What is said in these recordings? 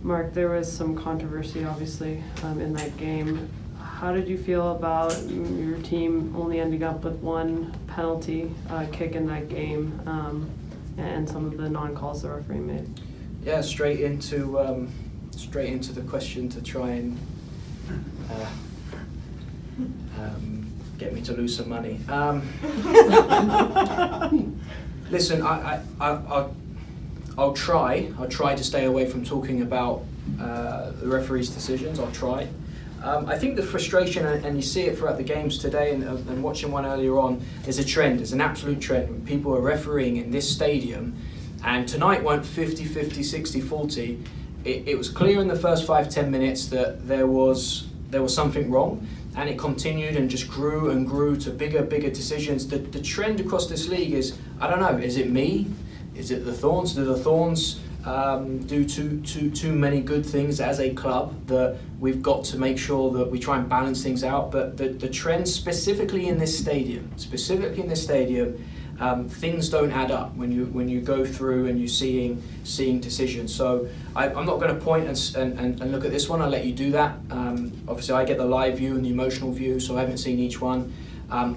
Mark, there was some controversy, obviously, in that game. How did you feel about your team only ending up with one penalty kick in that game, and some of the non-calls the referee made? Yeah, straight into the question to try and get me to lose some money. Listen, I'll try to stay away from talking about the referee's decisions. I'll try. I think the frustration, and you see it throughout the games today and watching one earlier on, is a trend. It's an absolute trend. When people are refereeing in this stadium, and tonight went 50-50, 60-40, it was clear in the first 5-10 minutes that there was something wrong, and it continued and just grew and grew to bigger decisions. The trend across this league is, I don't know, is it me? Is it the Thorns? Do the Thorns do too many good things as a club that we've got to make sure that we try and balance things out? But the trend specifically in this stadium, things don't add up when you go through and you're seeing decisions. So I'm not going to point and look at this one. I'll let you do that. Obviously, I get the live view and the emotional view, so I haven't seen each one.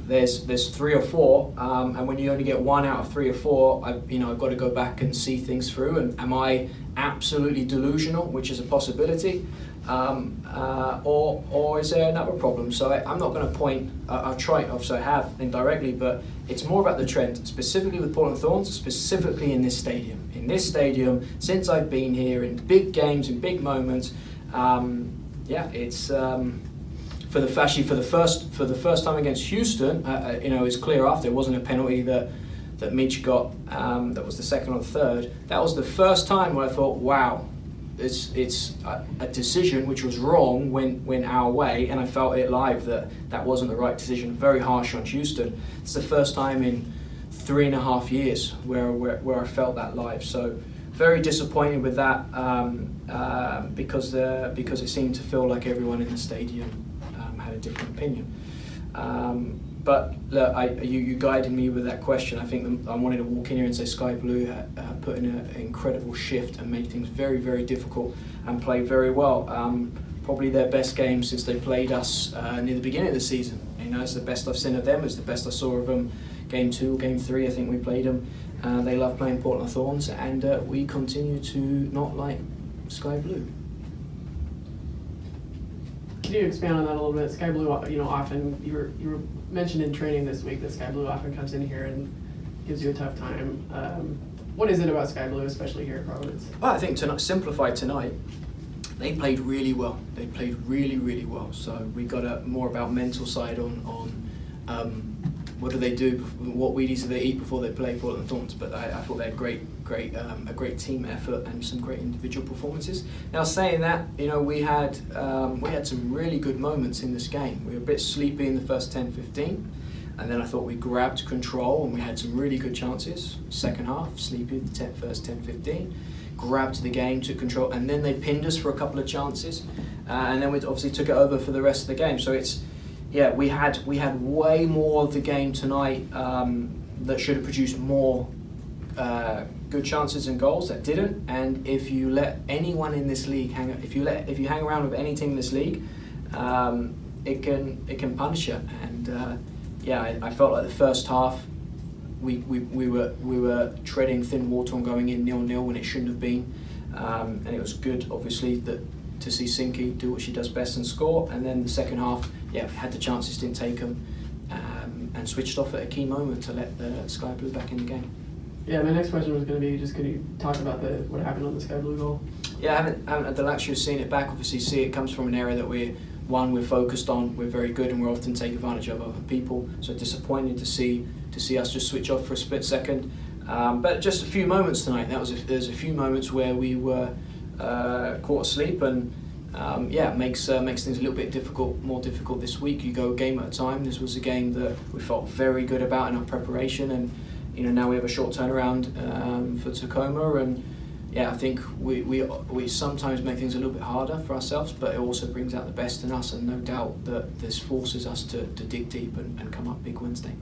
There's 3 or 4, and when you only get 1 out of 3 or 4, I've got to go back and see things through. And am I absolutely delusional, which is a possibility, or is there another problem? So I'm not going to point. I'll try. Obviously, I have indirectly, but it's more about the trend, specifically with Portland Thorns, specifically in this stadium. In this stadium, since I've been here, in big games, in big moments, it's. For the first time against Houston, it's clear after it wasn't a penalty that Mitch got. That was the second or the third. That was the first time where I thought, wow, it's a decision which was wrong went our way, and I felt it live that wasn't the right decision. Very harsh on Houston. It's the first time in 3.5 years where I felt that live. So very disappointed with that because it seemed to feel like everyone in the stadium had a different opinion. But look, you guided me with that question. I think I wanted to walk in here and say Sky Blue put in an incredible shift and made things very, very difficult and played very well. Probably their best game since they played us near the beginning of the season. It's the best I've seen of them. It's the best I saw of them. Game 2, Game 3, I think we played them. They love playing Portland Thorns, and we continue to not like Sky Blue. Can you expand on that a little bit? Sky Blue, often you were mentioned in training this week that Sky Blue often comes in here and gives you a tough time. What is it about Sky Blue, especially here at Providence? Well, I think simplified tonight, they played really well. They played really, really well. So we got a more about mental side on what do they do, what Wheaties do they eat before they play Portland Thorns. But I thought they had a great team effort and some great individual performances. Now saying that, we had some really good moments in this game. We were a bit sleepy in the first 10-15, and then I thought we grabbed control and we had some really good chances. Second half, sleepy the first 10-15, grabbed the game, took control, and then they pinned us for a couple of chances, and then we obviously took it over for the rest of the game. So we had way more of the game tonight that should have produced more good chances and goals that didn't. And if you let anyone in this league if you hang around with any team in this league, it can punish you. And I felt like the first half we were treading thin water and going in 0-0 when it shouldn't have been. And it was good, obviously, to see Sinky do what she does best and score. And then the second half, had the chances, didn't take them, and switched off at a key moment to let the Sky Blue back in the game. Yeah, my next question was going to be just could you talk about what happened on the Sky Blue goal? Yeah, I haven't had the luxury of seeing it back. Obviously, it comes from an area that we're focused on, we're very good, and we often take advantage of other people. So disappointed to see us just switch off for a split second. But just a few moments tonight. There's a few moments where we were caught asleep, and makes things a little bit more difficult this week. You go a game at a time. This was a game that we felt very good about in our preparation, and now we have a short turnaround for Tacoma, and I think we sometimes make things a little bit harder for ourselves, but it also brings out the best in us, and no doubt that this forces us to dig deep and come up big Wednesday.